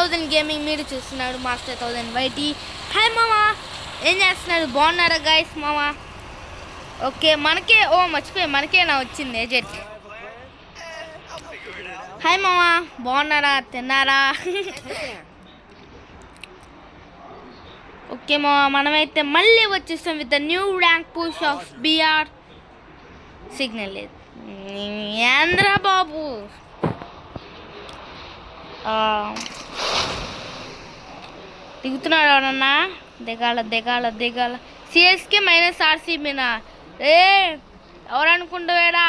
1000 gaming మీరు చూస్తున్నాడు master 1000 YT. Hi మామా, ఏం చేస్తున్నారు? బాగున్నారా గైస్ మామా? ఓకే మనకే మర్చిపోయి మనకేనా వచ్చింది ఏజెట్. హాయ్ మామా, బాగున్నారా? తిన్నారా? ఓకే మామా, మనమైతే మళ్ళీ వచ్చేస్తాం with the new rank push of BR. Signal లేదు ఏంద్రా బాబు. దిగుతున్నాడు ఎవరన్నా? దిగాల. సిఎస్కే మైనస్ ఆర్సీబీనా? ఎవరనుకుంటావేడా?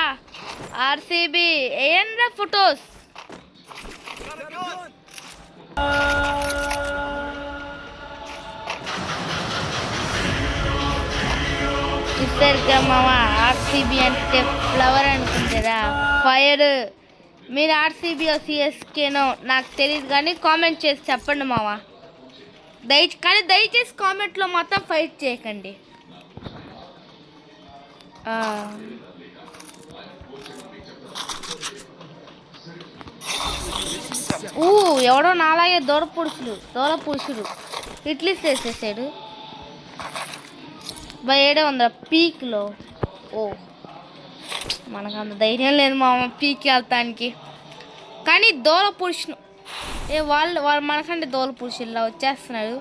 ఆర్సీబీ ఏంద్రా ఫొటోస్. చూసారుగా మామ, ఆర్సీబీ అంటే ఫ్లవర్ అనుకుంటారా? ఫైర్. మీరు ఆర్సీబీ సిఎస్కేనో నాకు తెలియదు కానీ కామెంట్ చేసి చెప్పండి మామ. దయచేసి కామెంట్లో మొత్తం ఫైట్ చేయకండి. ఎవడో నాలాగే దూల పురుషుడు ఇడ్లీ చేసేసాడు. ఏడే ఉందా పీక్లో? మనకు అంత ధైర్యం లేదు మామ పీక్ వెళ్తానికి. కానీ దూల పురుషుడు వాళ్ళు మనకంటే దూల పురుషుల్లా వచ్చేస్తున్నాడు.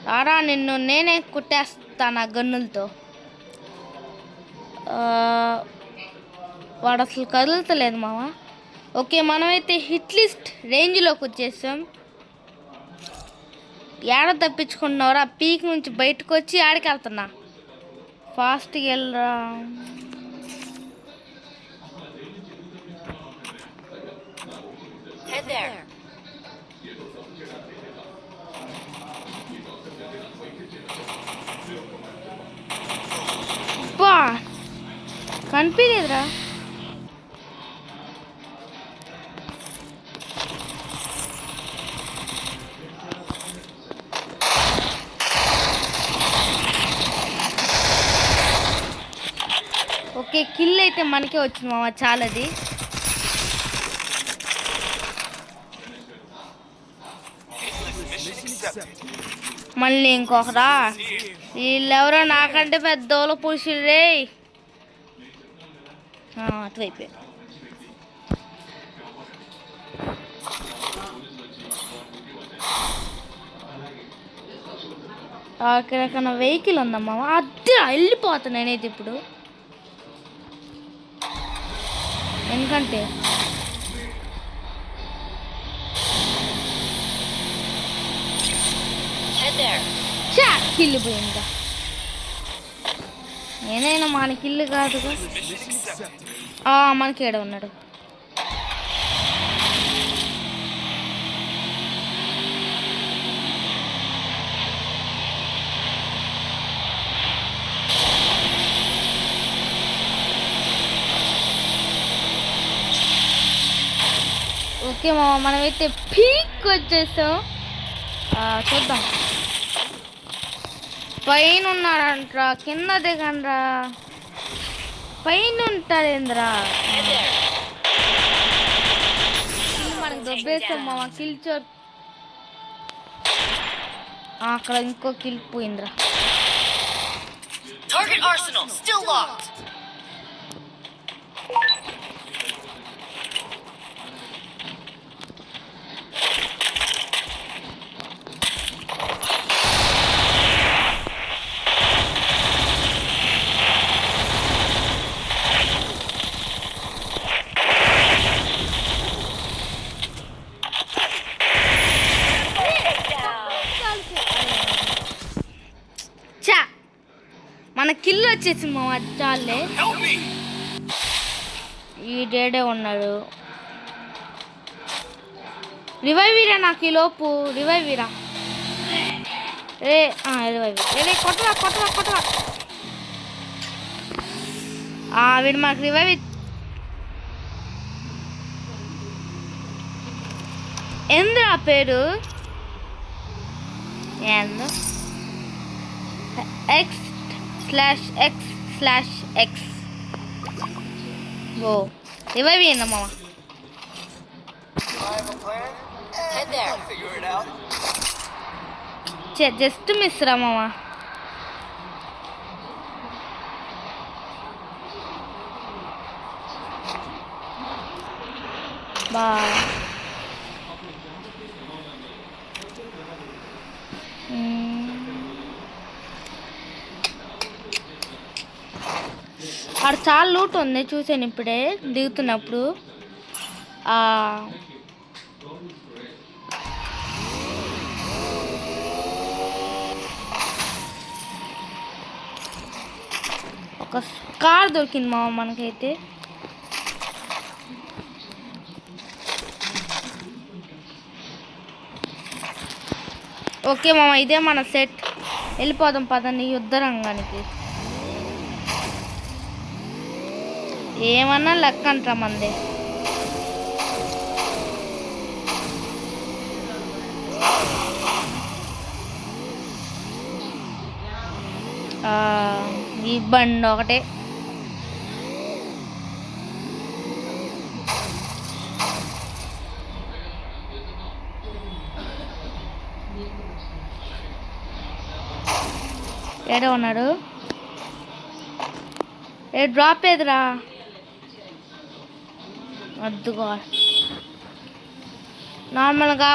రారా, నిన్ను నేనే కుట్టేస్తాను ఆ గన్నులతో. వాడు అసలు కదులుతలేదు మామ. ఓకే, మనమైతే హిట్ లిస్ట్ రేంజ్లోకి వచ్చేసాం. ఏడ తప్పించుకుంటున్నావురా? పీక్ నుంచి బయటకు వచ్చి ఆడికి వెళ్తున్నా. ఫాస్ట్గా వెళ్ళరా. బా కనిపించలేదురా. ఓకే, కిల్ అయితే మనకే వచ్చింది మామ, చాలది. మళ్ళీ ఇంకొకరా? వీళ్ళెవరో నాకంటే పెద్ద దూల పురుషులు రే. అటువైపు అక్కడ వెహికల్ ఉందమ్మా. అద్దె వెళ్ళిపోతాను నేనైతే ఇప్పుడు. ఎందుకంటే కిల్లు పోయిందా? ఏదైనా మనకి ఇల్లు కాదుగా. మనకి ఏడ ఉన్నాడు? ఓకే మామ, మనమైతే పీక్ వచ్చేసాం. చూద్దాం. పైన ఉన్నాడంట్రా, కింద దిగండ్రా. పైన ఉంటాడేంద్రా? మనకి దొబ్బేస్తాం మామ. కిల్ చోట్ అక్కడ ఇంకో కిల్ పోయిందిరా. మన కిల్ వచ్చేసి మా చాలే. ఈ డేడే ఉన్నాడు. రివైవ్ వీరా నాకు ఈ లోపు. రివైవ్ వీరా. రివైవ్ కొట్టరా. వీడు మాకు రివైవ్. ఏంద్రా పేరు? ఏందో x/x/x. రివైవ్ అయ్యిందా మామ? జస్ట్ మిస్ రా మామ. బా అక్కడ చాలా లూట్ ఉంది, చూసాను ఇప్పుడే దిగుతున్నప్పుడు. ఒక కార్ దొరికింది మామ మనకైతే. ఓకే మామ, ఇదే మన సెట్. వెళ్ళిపోదాం పదండి యుద్ధ రంగానికి. ఏమన్నా లెక్క అంటారా మంది. ఈ బండి ఒకటే. ఏడే ఉన్నాడు? డ్రాప్ ఏదిరా? అద్దుకో నార్మల్గా.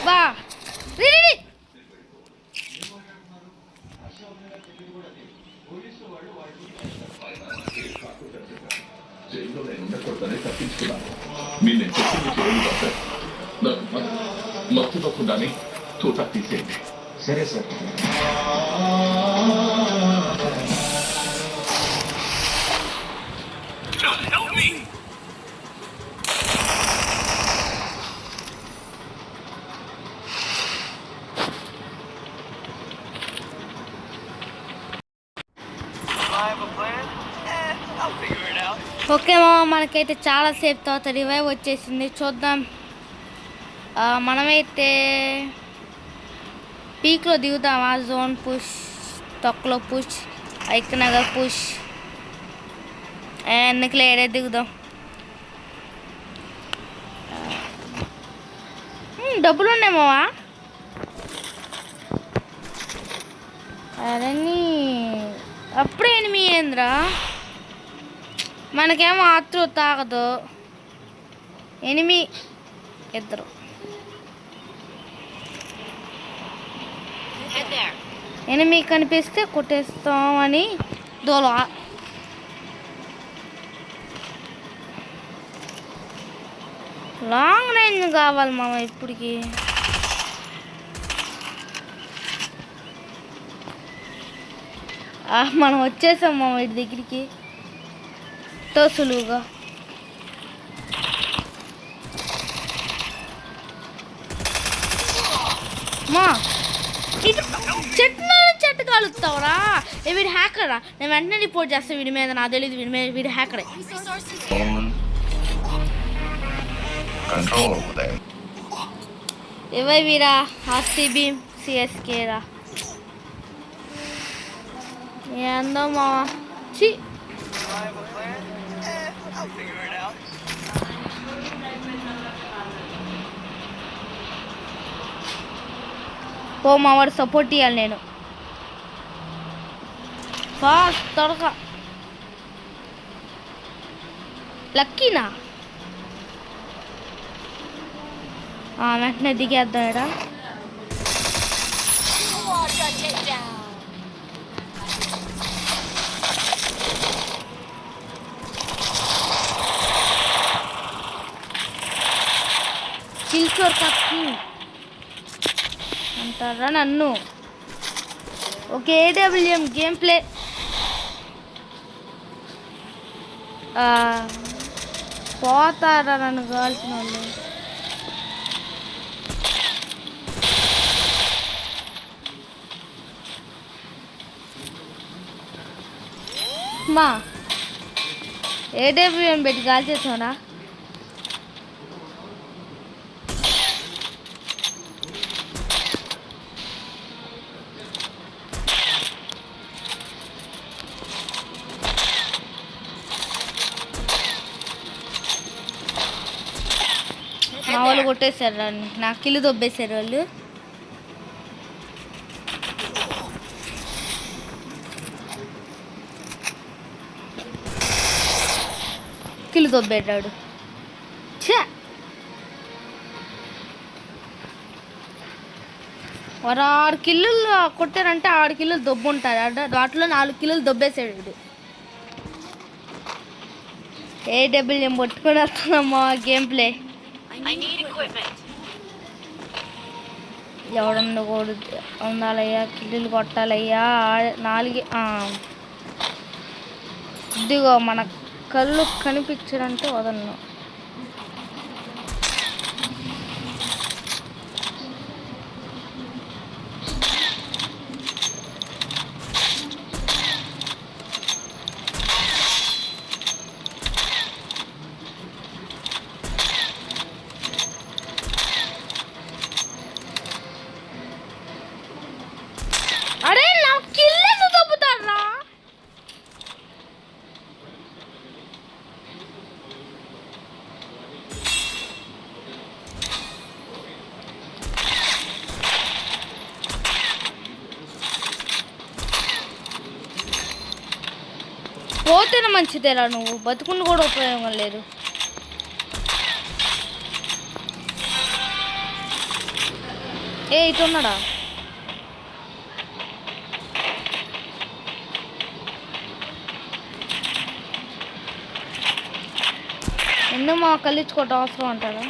బా మీరు నేను చెప్పింది చేయండి డాక్టర్. మత్తు తప్పకుండానే తూటా తీసేయండి. సరే సార్. ఓకే మామ, మనకైతే చాలా సేపు తర్వాత రివైవ్ వచ్చేసింది. చూద్దాం. మనమైతే పీక్లో దిగుదామా? జోన్ పుష్, తొక్కలో పుష్, ఐక్నగర్ పుష్, ఎందుకులే ఏడే దిగుదాం. డబ్బులు ఉన్నాయి మావా. అరే అప్పుడే ఎనిమిది ఏంద్రా? మనకేమో ఆత్రు తాగదు. ఎనిమి ఇద్దరు ఎనిమి కనిపిస్తే కొట్టేస్తామని దోల. లాంగ్ రేంజ్ కావాలి మామ ఇప్పటికి. మనం వచ్చేసాం మామ ఇటు దగ్గరికి సులువుగా. మా ఇటు చెట్టు కాలుస్తావురా? వీడు హ్యాకరా? నేను వెంటనే రిపోర్ట్ చేస్తాను వీడి మీద. నాకు తెలియదు వీడి హ్యాకరే. ఎవై వీరా? ఆర్సీబీ సిఎస్కే రా. ఏందో మా చి. ఓ మా వాడు సపోర్ట్ ఇవ్వాలి. నేను ఫాస్ట్ త్వరగా. లక్కీనా? వెంటనే దిగేద్దాం. ఎడా చిల్చోర్ కప్పు అంటారా నన్ను? Okay, AWM game play. పోతారా నన్ను కావాల్సిన వాళ్ళు? మా ఏడబ్ల్యూఎం పెట్టి కాల్చేసావునా? వాళ్ళు కొట్టేశారు నన్ను, నా కిల్లు దొబ్బేశారు వాళ్ళు. కిల్లు దొబ్బేటాడు. వారు 6 కిల్లులు కొట్టారంటే 6 కిల్లులు దొబ్బు ఉంటారు. దాంట్లో 4 కిల్లులు దొబ్బేసాడు వీడు. ఏడబ్ల్యూఎం పట్టుకొని వస్తున్నామా గేమ్ ప్లే. ఎవడుండకూడదు, ఉండాలయ్యా, కిల్లులు కొట్టాలయ్యా. 4 ఇదిగో మన కళ్ళు కనిపించడంటే వదలను. అరే నా కిల్లు దొబ్బుతారా? పోతేనే మంచిదేరా, నువ్వు బతుకుని కూడా ఉపయోగం లేదు. ఇటు ఉన్నాడా? ఎందుకు మా కలిచుకోవటం అవసరం అంటారా?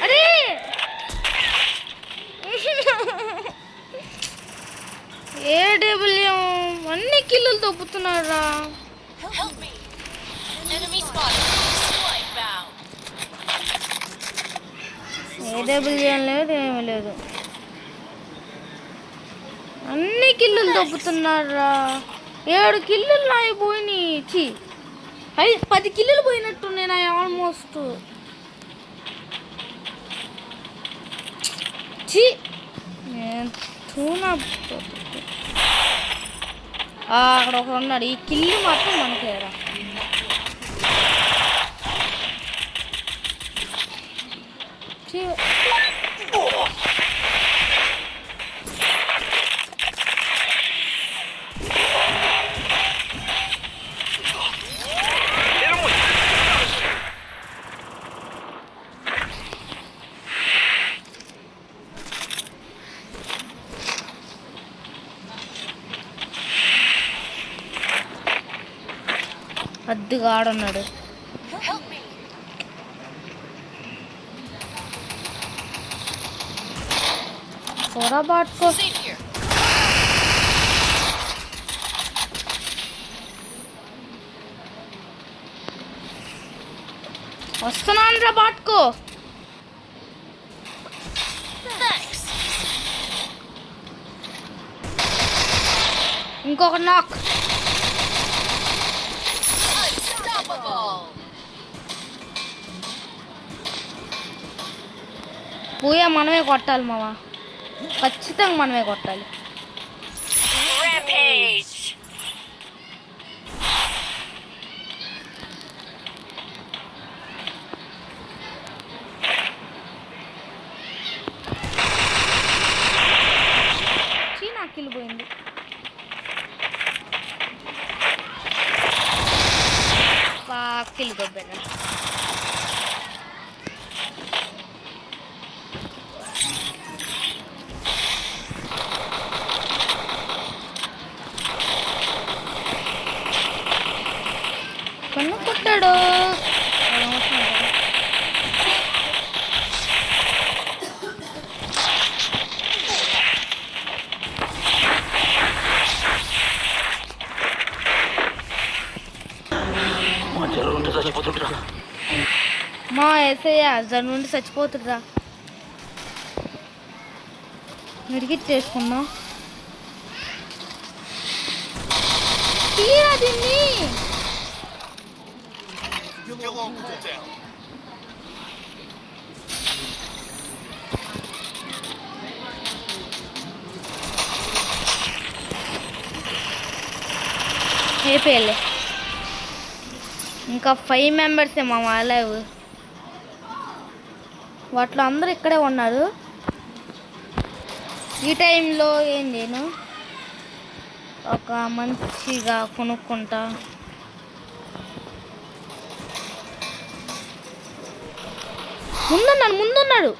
అరే ఏడబ్ల్యూఎం అన్ని కిల్లులు దొబ్బుతున్నారా? ఏడబ్ల్యూఎం లేదు, ఏమీ లేదు, అన్ని కిల్లులు దొబ్బుతున్నారా? 7 కిల్లులు నాయి పోయినాయి. 10 కిల్లులు పోయినట్టున్నాయి నా ఆల్మోస్ట్. అక్కడ ఒకడు ఉన్నాడు. ఈ కిల్లు మాత్రం మనకేరా. అద్దుగా ఆడున్నాడు. బాట్కో వస్తున్నాను రా బాట్కో. ఇంకొక నాక్. పూయ మనమే కొట్టాలి మావా, ఖచ్చితంగా మనమే కొట్టాలి. నాకిల్లు పోయింది. కిల్లు దొబ్బేనా? కన్ను కొట్టాడు. మా ఏసయ్య దాని నుండి చచ్చిపోతుర్రా. నిరిగిట్టేసుకున్నా తీరా దీన్ని. అయిపోయాలే. ఇంకా 5 మెంబర్సే మా లైవ్. వాటిలో అందరూ ఇక్కడే ఉన్నారు. ఈ టైంలో ఏం చేయను, ఒక మంచిగా కొనుక్కుంటా. ముందున్నాడు.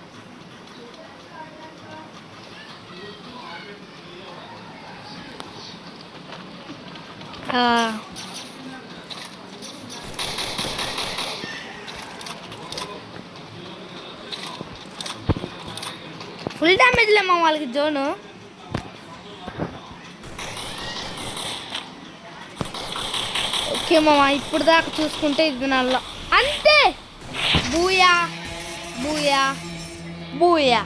ఫుల్ డ్యామేజ్ లేమా వాళ్ళకి జోను. ఓకే మామ, ఇప్పుడు దాకా చూసుకుంటే ఇది నల్ల అంతే. Booyah Booyah Booyah.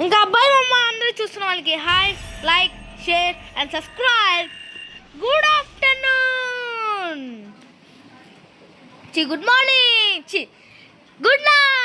ఇంకా అబ్బాయి మమ్మ అందరూ చూస్తున్న వాళ్ళకి hi, like, share and subscribe. Good afternoon, good morning, good night.